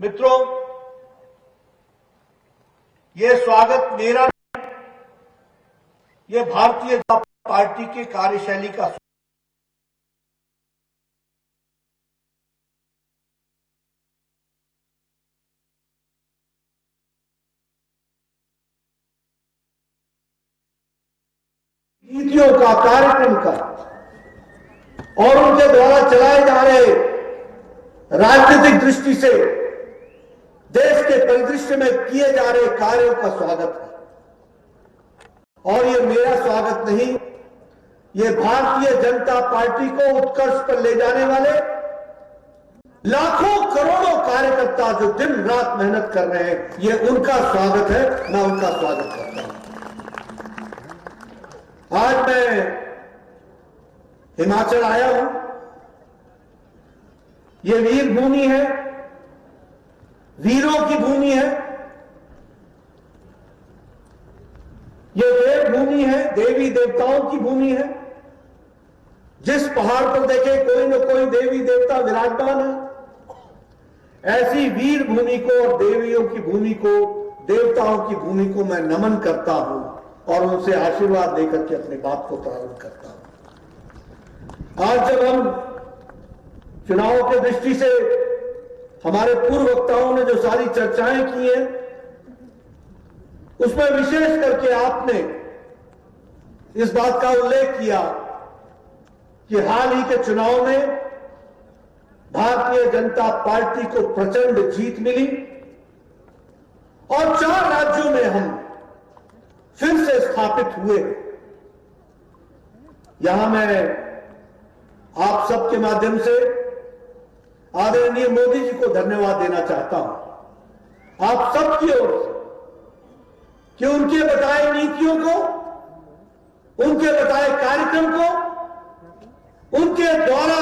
मित्रों, ये स्वागत मेरा, ये भारतीय जनता पार्टी की कार्यशैली का नीतियों का, कार्यक्रम का और उनके द्वारा चलाए जा रहे राजनीतिक दृष्टि से देश के परिदृश्य में किए जा रहे कार्यों का स्वागत है। और ये मेरा स्वागत नहीं, ये भारतीय जनता पार्टी को उत्कर्ष पर ले जाने वाले लाखों करोड़ों कार्यकर्ता जो दिन रात मेहनत कर रहे हैं, ये उनका स्वागत है। मैं उनका स्वागत करता हूं। आज मैं हिमाचल आया हूं। ये वीर भूमि है, वीरों की भूमि है, ये देव भूमि है, देवी देवताओं की भूमि है। जिस पहाड़ पर देखे कोई न कोई देवी देवता विराजमान है। ऐसी वीर भूमि को और देवियों की भूमि को, देवताओं की भूमि को मैं नमन करता हूं और उनसे आशीर्वाद लेकर के अपनी बात को प्रारंभ करता हूं। आज जब हम चुनाव की दृष्टि से हमारे पूर्व वक्ताओं ने जो सारी चर्चाएं की हैं, उसमें विशेष करके आपने इस बात का उल्लेख किया कि हाल ही के चुनाव में भारतीय जनता पार्टी को प्रचंड जीत मिली और 4 राज्यों में हम फिर से स्थापित हुए। यहां मैं आप सबके माध्यम से आदरणीय मोदी जी को धन्यवाद देना चाहता हूं, आप सबकी ओर से, कि उनके बताए नीतियों को, उनके बताए कार्यक्रम को, उनके द्वारा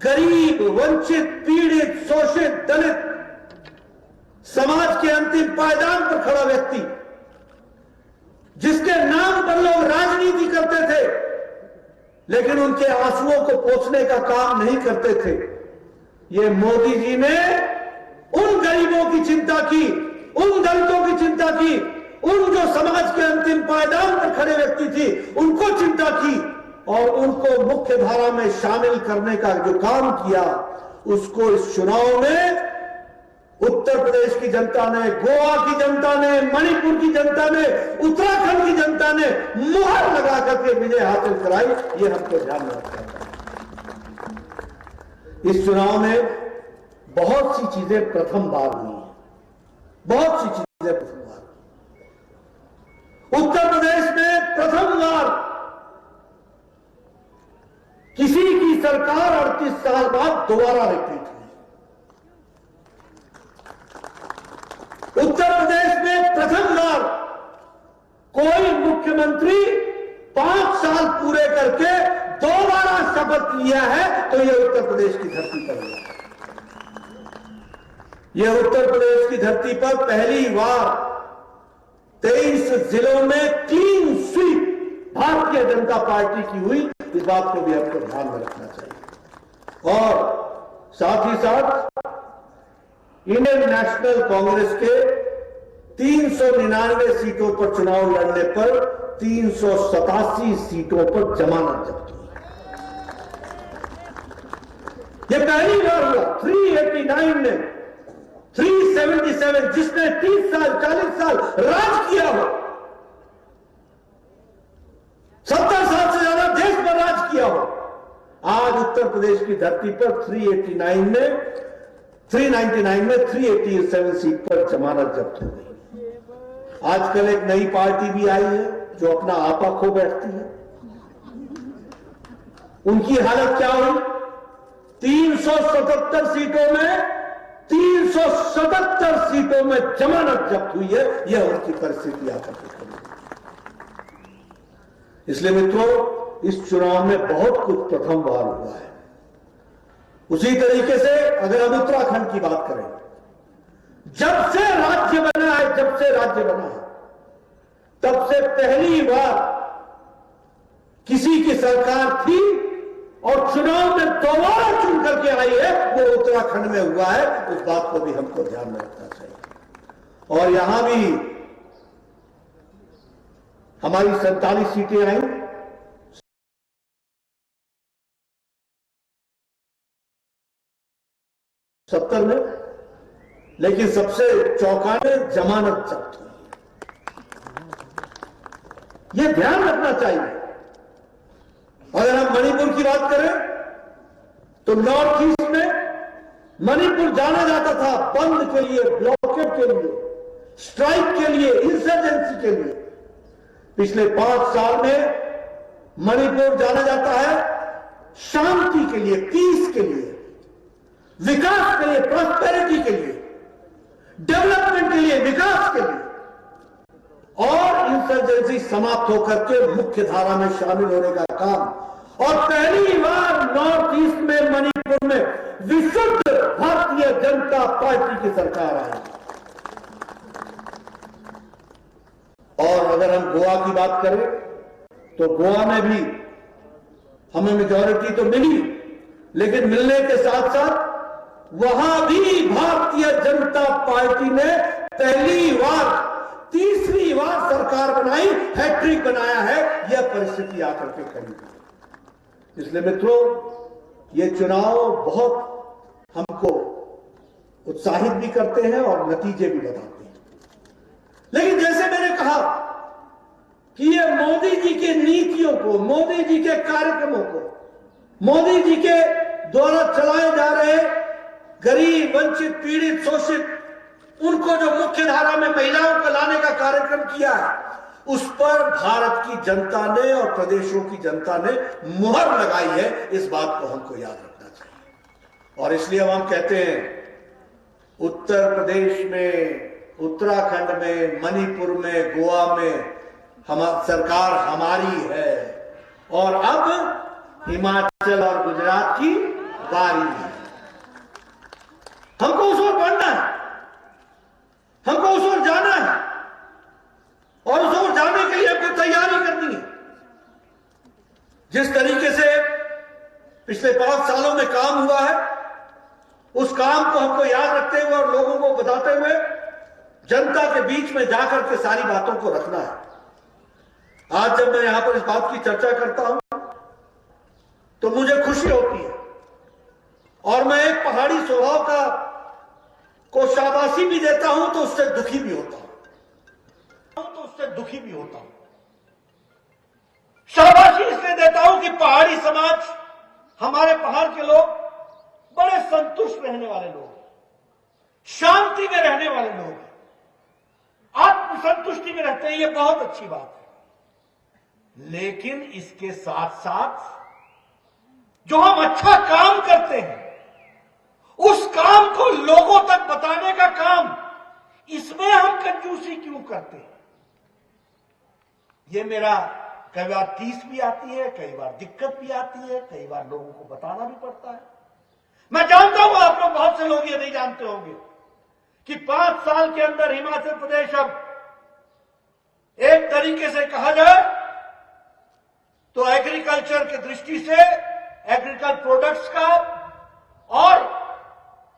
गरीब, वंचित, पीड़ित, शोषित, दलित समाज के अंतिम पायदान पर खड़ा व्यक्ति, जिसके नाम पर लोग राजनीति करते थे लेकिन उनके आंसुओं को पोंछने का काम नहीं करते थे, ये मोदी जी ने उन गरीबों की चिंता की, उन दलितों की चिंता की, उन जो समाज के अंतिम पायदान पर खड़े व्यक्ति थी उनको चिंता की और उनको मुख्य धारा में शामिल करने का जो काम किया, उसको इस चुनाव में उत्तर प्रदेश की जनता ने, गोवा की जनता ने, मणिपुर की जनता ने, उत्तराखंड की जनता ने मुहर लगा करके विजय हासिल कराई। ये हमको ध्यान में रखना चाहिए। इस चुनाव में बहुत सी चीजें प्रथम बार हुई हैं, बहुत सी चीजें प्रथम बार। उत्तर प्रदेश में प्रथम बार किसी की सरकार 38 साल बाद दोबारा रिपीट हुई। उत्तर प्रदेश में प्रथम बार कोई मुख्यमंत्री 5 साल पूरे करके दोबारा शपथ लिया है, तो यह उत्तर प्रदेश की धरती पर हुआ है। यह उत्तर प्रदेश की धरती पर पहली बार 23 जिलों में clean sweep Bharatiya Janata party की हुई। इस बात को भी आपको ध्यान में रखना चाहिए। और साथ ही साथ इंडियन नेशनल कांग्रेस के 399 सीटों पर चुनाव लड़ने पर 387 सीटों पर जमानत जब्त हुई। यह पहली बार हुआ। 389 ने 377, जिसने 30 साल 40 साल राज किया हो, 70 साल से ज्यादा देश पर राज किया हो, आज उत्तर प्रदेश की धरती पर 399 में 387 सीट पर जमानत जब्त हो गई। आजकल एक नई पार्टी भी आई है जो अपना आपा खो बैठती है। उनकी हालत क्या हुई? 377 सीटों में 377 सीटों में जमानत जब्त हुई है। यह उनकी परिस्थिति आकर के खड़ी है। इसलिए मित्रों, इस चुनाव में बहुत कुछ प्रथम बार हुआ है। उसी तरीके से अगर हम उत्तराखंड की बात करें, जब से राज्य बना है, तब से पहली बार किसी की सरकार थी और चुनाव में दोबारा चुन करके आई है, वो उत्तराखंड में हुआ है। उस बात को भी हमको ध्यान में रखना चाहिए। और यहां भी हमारी 47 सीटें आई, 70 में, लेकिन सबसे चौंकाने जमानत जब्त हुई। यह ध्यान रखना चाहिए। अगर हम मणिपुर की बात करें तो नॉर्थ ईस्ट में मणिपुर जाना जाता था बंद के लिए, ब्लॉकेड के लिए, स्ट्राइक के लिए, इंसर्जेंसी के लिए। पिछले 5 साल में मणिपुर जाना जाता है शांति के लिए, पीस के लिए, विकास के लिए, प्रॉस्पेरिटी के लिए, डेवलपमेंट के लिए, विकास के लिए। और इंसर्जेंसी समाप्त होकर के मुख्य धारा में शामिल होने का काम। और पहली बार नॉर्थ ईस्ट में, मणिपुर में विशुद्ध भारतीय जनता पार्टी की सरकार आई। और अगर हम गोवा की बात करें तो गोवा में भी हमें मेजॉरिटी तो मिली, लेकिन मिलने के साथ साथ वहां भी भारतीय जनता पार्टी ने पहली बार, तीसरी बार सरकार बनाई, हैट्रिक बनाया है। यह परिस्थिति आकर के खड़ी हुई। इसलिए मित्रों, यह चुनाव बहुत हमको उत्साहित भी करते हैं और नतीजे भी बताते हैं। लेकिन जैसे मैंने कहा कि ये मोदी जी की नीतियों को, मोदी जी के कार्यक्रमों को, मोदी जी के द्वारा चलाए जा रहे गरीब, वंचित, पीड़ित, शोषित, उनको जो मुख्य धारा में महिलाओं को लाने का कार्यक्रम किया है, उस पर भारत की जनता ने और प्रदेशों की जनता ने मुहर लगाई है। इस बात को हमको याद रखना चाहिए। और इसलिए हम कहते हैं, उत्तर प्रदेश में, उत्तराखंड में, मणिपुर में, गोवा में सरकार हमारी है। और अब हिमाचल और गुजरात की बारी है। हमको उस ओर बढ़ना है, हमको उस ओर जाना है, और उस ओर जाने के लिए हमको तैयारी करनी है। जिस तरीके से पिछले 5 सालों में काम हुआ है, उस काम को हमको याद रखते हुए और लोगों को बताते हुए जनता के बीच में जाकर के सारी बातों को रखना है। आज जब मैं यहां पर इस बात की चर्चा करता हूं तो मुझे खुशी होती है, और मैं एक पहाड़ी स्वभाव का को शाबाशी भी देता हूं तो उससे दुखी भी होता हूं, शाबाशी इसलिए देता हूं कि पहाड़ी समाज, हमारे पहाड़ के लोग बड़े संतुष्ट रहने वाले लोग, शांति में रहने वाले लोग, आत्मसंतुष्टि में रहते हैं। ये बहुत अच्छी बात है। लेकिन इसके साथ साथ जो हम अच्छा काम करते हैं, उस काम को लोगों तक बताने का काम, इसमें हम कंजूसी क्यों करते हैं? ये मेरा कई बार टीस भी आती है, कई बार दिक्कत भी आती है, कई बार लोगों को बताना भी पड़ता है। मैं जानता हूं आप लोग, बहुत से लोग ये नहीं जानते होंगे कि 5 साल के अंदर हिमाचल प्रदेश अब एक तरीके से कहा जाए तो एग्रीकल्चर की दृष्टि से, एग्रीकल्चर प्रोडक्ट्स का, और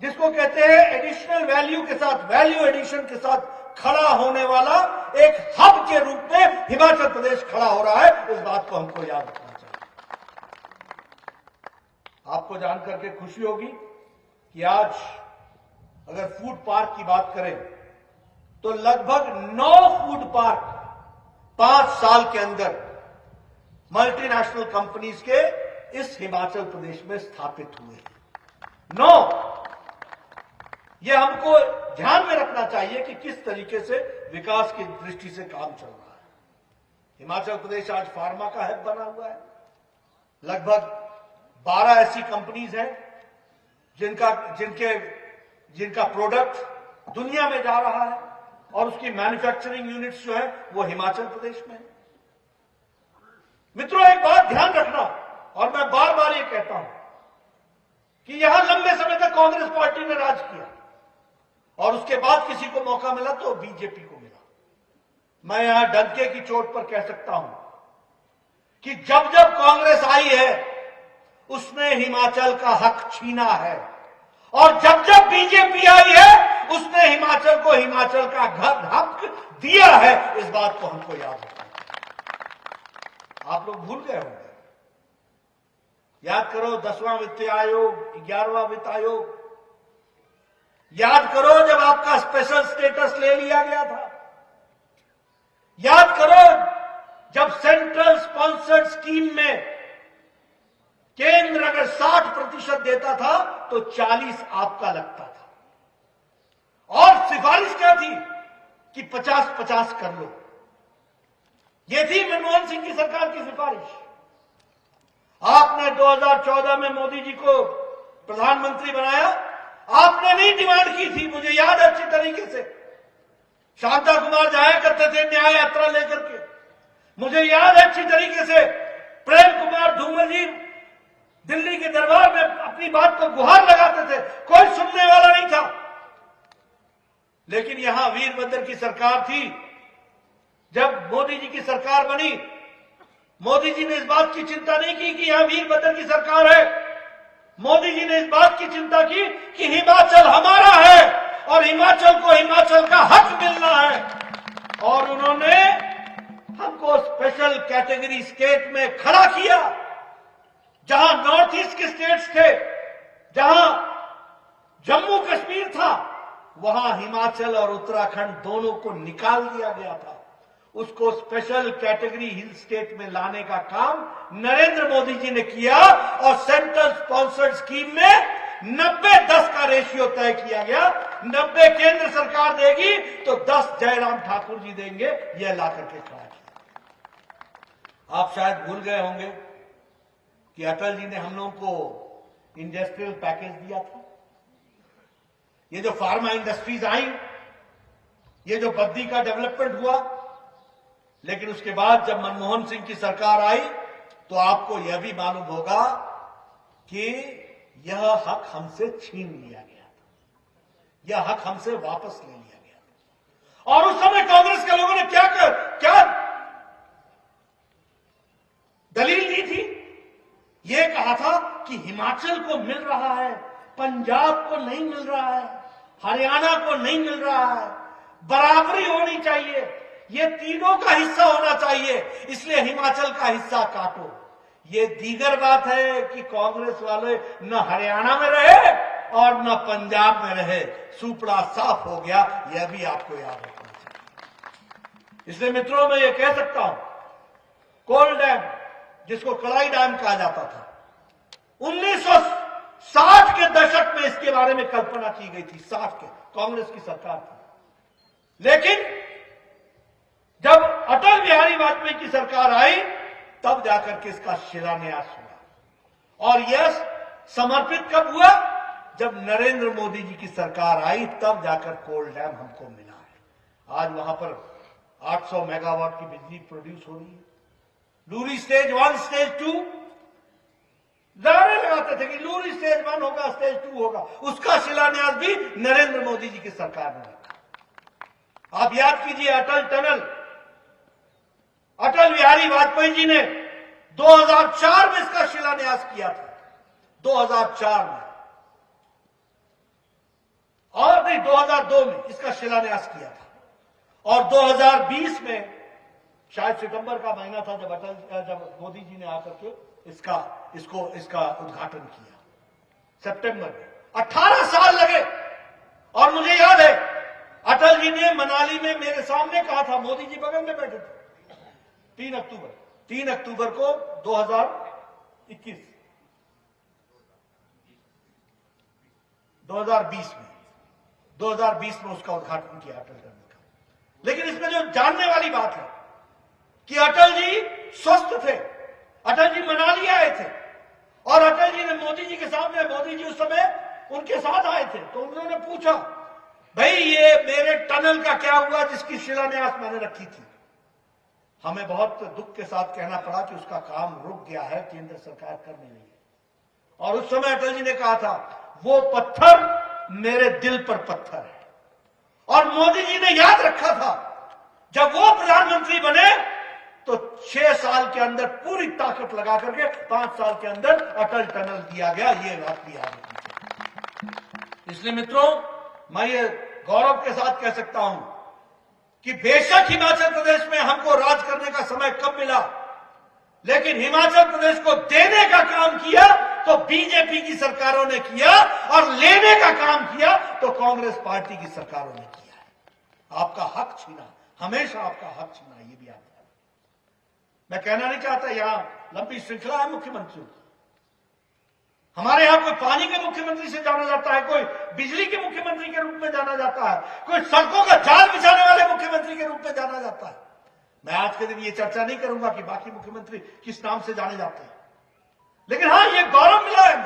जिसको कहते हैं एडिशनल वैल्यू के साथ, वैल्यू एडिशन के साथ खड़ा होने वाला एक हब के रूप में हिमाचल प्रदेश खड़ा हो रहा है। इस बात को हमको याद रखना चाहिए। आपको जानकर के खुशी होगी कि आज अगर फूड पार्क की बात करें तो लगभग 9 फूड पार्क 5 साल के अंदर मल्टीनेशनल कंपनीज के इस हिमाचल प्रदेश में स्थापित हुए। 9। यह हमको ध्यान में रखना चाहिए कि किस तरीके से विकास की दृष्टि से काम चल रहा है। हिमाचल प्रदेश आज फार्मा का हब बना हुआ है। लगभग 12 ऐसी कंपनीज हैं जिनका प्रोडक्ट दुनिया में जा रहा है, और उसकी मैन्युफैक्चरिंग यूनिट्स जो है वो हिमाचल प्रदेश में है। मित्रों, एक बात ध्यान रखना, और मैं बार बार ये कहता हूं कि यहां लंबे समय तक कांग्रेस पार्टी ने राज किया, और उसके बाद किसी को मौका मिला तो बीजेपी को मिला। मैं यहां डंके की चोट पर कह सकता हूं कि जब जब कांग्रेस आई है उसने हिमाचल का हक छीना है। और जब जब बीजेपी आई है उसने हिमाचल को हिमाचल का हक दिया है। इस बात को हमको याद रखना। आप लोग भूल गए होंगे। याद करो 10वां वित्त आयोग, 11वां वित्त आयोग। याद करो जब आपका स्पेशल स्टेटस ले लिया गया था। याद करो जब सेंट्रल स्पॉन्सर्ड स्कीम में केंद्र अगर 60% देता था तो 40 आपका लगता था। और सिफारिश क्या थी कि 50-50 कर लो। यह थी मनमोहन सिंह की सरकार की सिफारिश। आपने 2014 में मोदी जी को प्रधानमंत्री बनाया। आपने नहीं डिमांड की थी, मुझे याद है अच्छी तरीके से। शांता कुमार जाया करते थे न्याय यात्रा लेकर के। मुझे याद है अच्छी तरीके से प्रेम कुमार धूमल जी दिल्ली के दरबार में अपनी बात को गुहार लगाते थे, कोई सुनने वाला नहीं था। लेकिन यहां वीरभद्र की सरकार थी। जब मोदी जी की सरकार बनी, मोदी जी ने इस बात की चिंता नहीं की कि यहां वीरभद्र की सरकार है। मोदी जी ने इस बात की चिंता की कि हिमाचल हमारा है और हिमाचल को हिमाचल का हक मिलना है। और उन्होंने हमको स्पेशल कैटेगरी स्टेट में खड़ा किया। जहां नॉर्थ ईस्ट के स्टेट्स थे, जहां जम्मू कश्मीर था, वहां हिमाचल और उत्तराखंड दोनों को निकाल दिया गया था। उसको स्पेशल कैटेगरी हिल स्टेट में लाने का काम नरेंद्र मोदी जी ने किया। और सेंट्रल स्पॉन्सर्ड स्कीम में 90-10 का रेशियो तय किया गया। 90 केंद्र सरकार देगी तो 10 जयराम ठाकुर जी देंगे। यह ला करके खड़ा किया। आप शायद भूल गए होंगे कि अटल जी ने हम लोगों को इंडस्ट्रियल पैकेज दिया था। ये जो फार्मा इंडस्ट्रीज आई, ये जो बद्दी का डेवलपमेंट हुआ, लेकिन उसके बाद जब मनमोहन सिंह की सरकार आई तो आपको यह भी मालूम होगा कि यह हक हमसे छीन लिया गया था। यह हक हमसे वापस ले लिया गया था। और उस समय कांग्रेस के लोगों ने क्या दलील दी थी? यह कहा था कि हिमाचल को मिल रहा है, पंजाब को नहीं मिल रहा है, हरियाणा को नहीं मिल रहा है, बराबरी होनी चाहिए, ये तीनों का हिस्सा होना चाहिए, इसलिए हिमाचल का हिस्सा काटो। ये दीगर बात है कि कांग्रेस वाले न हरियाणा में रहे और न पंजाब में रहे। सुपड़ा साफ हो गया। यह भी आपको याद रखना चाहिए। इसलिए मित्रों मैं ये कह सकता हूं, कोल डैम जिसको कड़ाई डैम कहा जाता था, 1960 के दशक में इसके बारे में कल्पना की गई थी। 60 के कांग्रेस की सरकार थी। लेकिन जब अटल बिहारी वाजपेयी की सरकार आई तब जाकर के इसका शिलान्यास हुआ। और यह समर्पित कब हुआ? जब नरेंद्र मोदी जी की सरकार आई तब जाकर कोल डैम हमको मिला है। आज वहां पर 800 मेगावाट की बिजली प्रोड्यूस हो रही है। लूरी स्टेज 1, स्टेज 2 नारे लगाते थे कि लूरी स्टेज 1 होगा, स्टेज 2 होगा। उसका शिलान्यास भी नरेंद्र मोदी जी की सरकार ने रखा। आप याद कीजिए अटल टनल, अटल बिहारी वाजपेयी जी ने 2004 में इसका शिलान्यास किया था। 2004 में और नहीं 2002 में इसका शिलान्यास किया था। और 2020 में शायद सितंबर का महीना था जब मोदी जी ने आकर के इसका उद्घाटन किया। सितंबर में 18 साल लगे। और मुझे याद है अटल जी ने मनाली में मेरे सामने कहा था, मोदी जी बगल में बैठे थे। 3 अक्टूबर को 2020 में उसका उद्घाटन किया अटल टनल का। लेकिन इसमें जो जानने वाली बात है कि अटल जी स्वस्थ थे। अटल जी मनाली आए थे और अटल जी ने मोदी जी के सामने, मोदी जी उस समय उनके साथ आए थे, तो उन्होंने पूछा, भाई ये मेरे टनल का क्या हुआ जिसकी शिलान्यास मैंने रखी थी? हमें बहुत दुख के साथ कहना पड़ा कि उसका काम रुक गया है, केंद्र सरकार कर नहीं रही है। और उस समय अटल जी ने कहा था, वो पत्थर मेरे दिल पर पत्थर है। और मोदी जी ने याद रखा था, जब वो प्रधानमंत्री बने तो 6 साल के अंदर पूरी ताकत लगा करके 5 साल के अंदर अटल टनल दिया गया। ये बात भी याद रखनी। इसलिए मित्रों, मैं ये गौरव के साथ कह सकता हूं कि बेशक हिमाचल प्रदेश में हमको राज करने का समय कब मिला, लेकिन हिमाचल प्रदेश को देने का काम किया तो बीजेपी की सरकारों ने किया, और लेने का काम किया तो कांग्रेस पार्टी की सरकारों ने किया। आपका हक छीना, हमेशा आपका हक छीना, ये भी याद है। मैं कहना नहीं चाहता यहां लंबी श्रृंखला है मुख्यमंत्रियों की। हमारे यहां कोई पानी के मुख्यमंत्री से जाना जाता है, कोई बिजली के मुख्यमंत्री के रूप में जाना जाता है, कोई सड़कों का जाल बिछाने वाले मुख्यमंत्री के रूप में जाना जाता है। मैं आज के दिन ये चर्चा नहीं करूंगा कि बाकी मुख्यमंत्री किस नाम से जाने जाते हैं, लेकिन हां, ये गौरव मिला है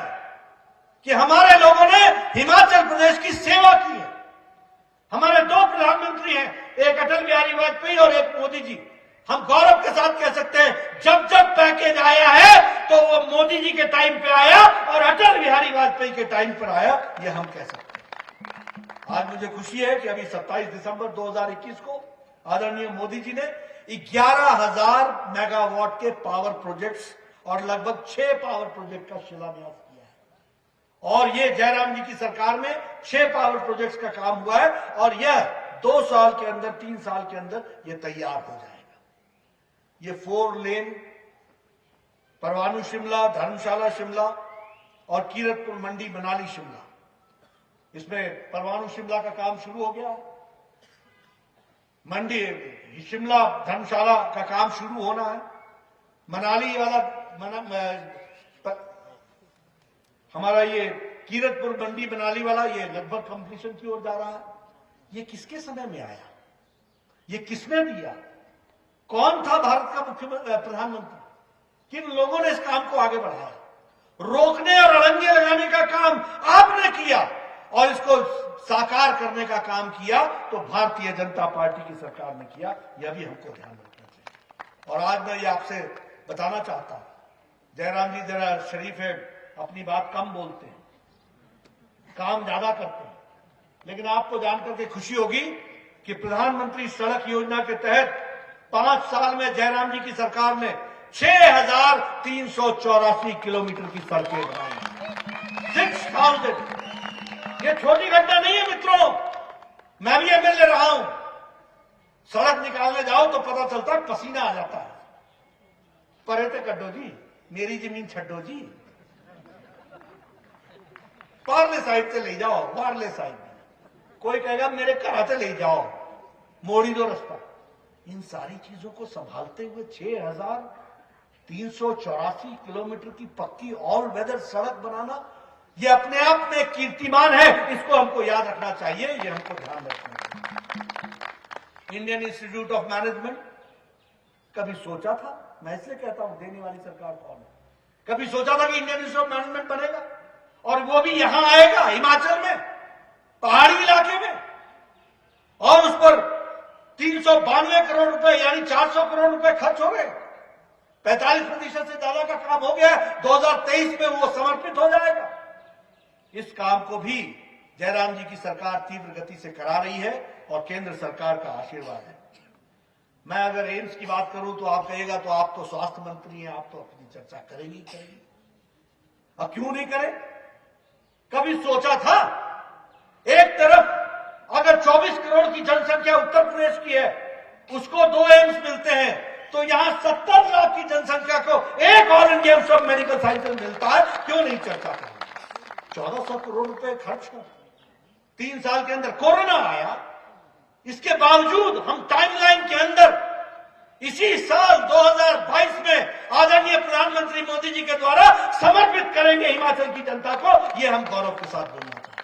कि हमारे लोगों ने हिमाचल प्रदेश की सेवा की है। हमारे 2 प्रधानमंत्री हैं, एक अटल बिहारी वाजपेयी और एक मोदी जी। हम गौरव के साथ कह सकते हैं, जब जब पैकेज आया है तो वो मोदी जी के टाइम पे आया और अटल बिहारी वाजपेयी के टाइम पर आया, ये हम कह सकते हैं। आज मुझे खुशी है कि अभी 27 दिसंबर 2021 को आदरणीय मोदी जी ने 11,000 मेगावाट के पावर प्रोजेक्ट्स और लगभग 6 पावर प्रोजेक्ट का शिलान्यास किया है। और ये जयराम जी की सरकार में 6 पावर प्रोजेक्ट्स का काम हुआ है, और यह 2 साल के अंदर, 3 साल के अंदर ये तैयार हो जाएगा। ये 4 लेन परवाणु शिमला, धर्मशाला शिमला और कीरतपुर मंडी मनाली शिमला, इसमें परवाणु शिमला का काम शुरू हो गया। मंडी शिमला धर्मशाला का काम शुरू होना है। मनाली वाला हमारा ये कीरतपुर मंडी मनाली वाला ये लगभग कंप्लीशन की ओर जा रहा है। ये किसके समय में आया? ये किसने दिया? कौन था भारत का प्रधानमंत्री? किन लोगों ने इस काम को आगे बढ़ाया? रोकने और अड़ंगे लगाने का काम आपने किया, और इसको साकार करने का काम किया तो भारतीय जनता पार्टी की सरकार ने किया। यह भी हमको ध्यान रखना चाहिए। और आज मैं ये आपसे बताना चाहता हूं, जयराम जी जरा शरीफ है, अपनी बात कम बोलते हैं, काम ज्यादा करते हैं, लेकिन आपको जानकर के खुशी होगी कि प्रधानमंत्री सड़क योजना के तहत 5 साल में जयराम जी की सरकार ने 6,384 किलोमीटर की सड़कें बनाई। 6,000। ये छोटी घटना नहीं है मित्रों। मैं भी एमएलए रहा हूं। सड़क निकालने जाओ तो पता चलता है पसीना आ जाता है। परे ते कड्डो जी, मेरी जमीन छड्डो जी, पारले साइड से ले जाओ, बारले साइड। कोई कहेगा मेरे घर से ले जाओ, मोड़ी दो रास्ता। इन सारी चीजों को संभालते हुए 6,384 किलोमीटर की पक्की ऑल वेदर सड़क बनाना, यह अपने आप में कीर्तिमान है। इसको हमको याद रखना चाहिए, ये हमको ध्यान रखना चाहिए। इंडियन इंस्टीट्यूट ऑफ मैनेजमेंट कभी सोचा था? मैं इसलिए कहता हूं देने वाली सरकार कौन है? कभी सोचा था कि इंडियन इंस्टीट्यूट ऑफ मैनेजमेंट बनेगा? और वो भी यहां आएगा, हिमाचल में, पहाड़ी इलाके में, और उस पर 392 करोड़ रुपए यानी 400 करोड़ रुपए खर्च हो गए। 45% से ज्यादा का काम हो गया। 2023 में वो समर्पित हो जाएगा। इस काम को भी जयराम जी की सरकार तीव्र गति से करा रही है, और केंद्र सरकार का आशीर्वाद है। मैं अगर एम्स की बात करूं तो आप कहेगा तो आप तो स्वास्थ्य मंत्री हैं, आप तो अपनी चर्चा करेंगे। अब क्यों नहीं करें? कभी सोचा था? एक तरफ अगर 24 करोड़ की जनसंख्या उत्तर प्रदेश की है, उसको 2 एम्स मिलते हैं, तो यहां 70 लाख की जनसंख्या को एक all India institute of medical sciences मिलता है। क्यों नहीं चर्चा करें? 1400 करोड़ रुपए खर्च हो 3 साल के अंदर। कोरोना आया, इसके बावजूद हम टाइमलाइन के अंदर इसी साल 2022 में आदरणीय प्रधानमंत्री मोदी जी के द्वारा समर्पित करेंगे हिमाचल की जनता को। यह हम गौरव के साथ बोलना चाहते हैं।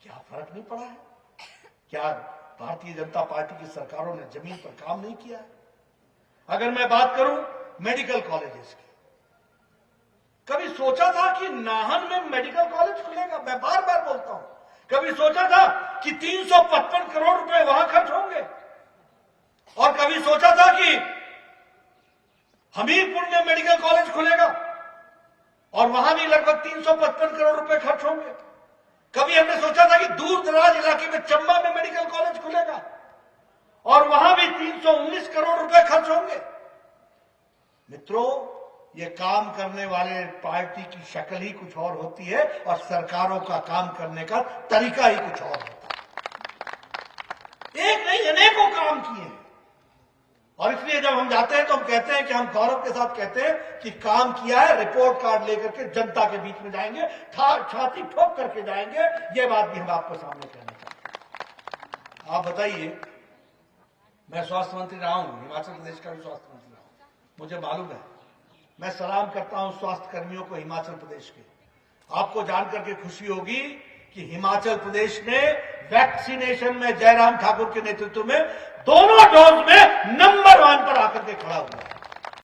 क्या फर्क नहीं पड़ा है? क्या भारतीय जनता पार्टी की सरकारों ने जमीन पर काम नहीं किया है? अगर मैं बात करूं मेडिकल कॉलेजेस की, कभी सोचा था कि नाहन में मेडिकल कॉलेज खुलेगा? मैं बार बार बोलता हूं, कभी सोचा था कि 355 करोड़ रुपए वहां खर्च होंगे? और कभी सोचा था कि हमीरपुर में मेडिकल कॉलेज खुलेगा और वहां भी लगभग 355 करोड़ रुपए खर्च होंगे? कभी हमने सोचा था कि दूर दराज इलाके में चंबा में मेडिकल कॉलेज खुलेगा और वहां भी 319 करोड़ रुपए खर्च होंगे। मित्रों, ये काम करने वाले पार्टी की शक्ल ही कुछ और होती है और सरकारों का काम करने का तरीका ही कुछ और होता है। एक नहीं अनेकों काम किए हैं और इसलिए जब हम जाते हैं तो हम कहते हैं कि हम गौरव के साथ कहते हैं कि काम किया है, रिपोर्ट कार्ड लेकर के जनता के बीच में जाएंगे, छाती ठोक करके जाएंगे। ये बात भी हम आपको सामने कहना चाहते हैं। आप बताइए, मैं स्वास्थ्य मंत्री रहा हूं, हिमाचल प्रदेश का भी स्वास्थ्य मंत्री रहा हूं, मुझे मालूम है। मैं सलाम करता हूं स्वास्थ्य कर्मियों को हिमाचल प्रदेश के। आपको जानकर के खुशी होगी कि हिमाचल प्रदेश ने वैक्सीनेशन में जयराम ठाकुर के नेतृत्व में दोनों डोज में नंबर 1 पर आकर के खड़ा हुआ है।